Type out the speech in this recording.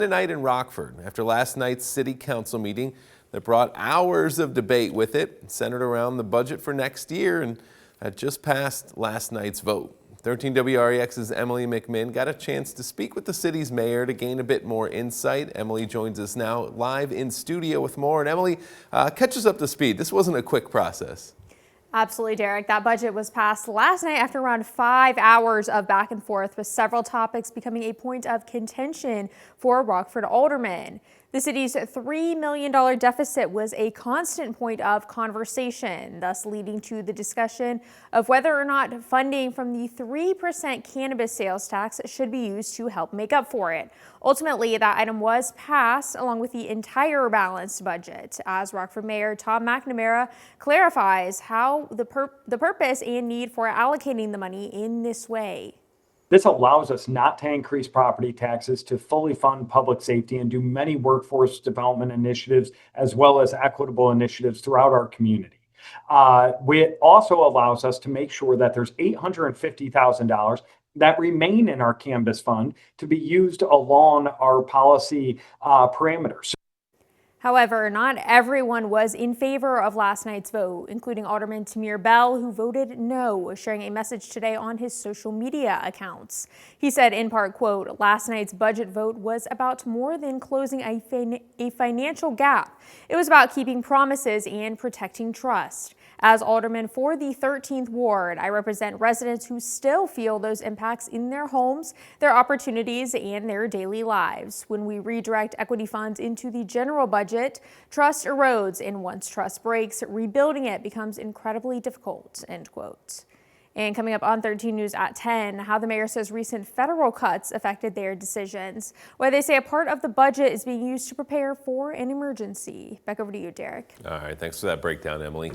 Tonight in Rockford, after last night's city council meeting that brought hours of debate with it, centered around the budget for next year, and that just passed last night's vote. 13 WREX's Emily McMinn got a chance to speak with the city's mayor to gain a bit more insight. Emily joins us now live in studio with more. And Emily, catch us up to speed. This wasn't a quick process. Absolutely, Derek. That budget was passed last night after around 5 hours of back and forth, with several topics becoming a point of contention for Rockford aldermen. The city's $3 million deficit was a constant point of conversation, thus leading to the discussion of whether or not funding from the 3% cannabis sales tax should be used to help make up for it. Ultimately, that item was passed along with the entire balanced budget, as Rockford Mayor Tom McNamara clarifies how the purpose and need for allocating the money in this way. This allows us not to increase property taxes, to fully fund public safety, and do many workforce development initiatives as well as equitable initiatives throughout our community. It also allows us to make sure that there's $850,000 that remain in our cannabis fund to be used along our policy parameters. However, not everyone was in favor of last night's vote, including Alderman Tamir Bell, who voted no, sharing a message today on his social media accounts. He said in part, quote, "Last night's budget vote was about more than closing a financial gap. It was about keeping promises and protecting trust. As alderman for the 13th Ward, I represent residents who still feel those impacts in their homes, their opportunities, and their daily lives. When we redirect equity funds into the general budget, trust erodes, and once trust breaks, rebuilding it becomes incredibly difficult," end quote. And coming up on 13 News at 10, how the mayor says recent federal cuts affected their decisions, why they say a part of the budget is being used to prepare for an emergency. Back over to you, Derek. All right, thanks for that breakdown, Emily.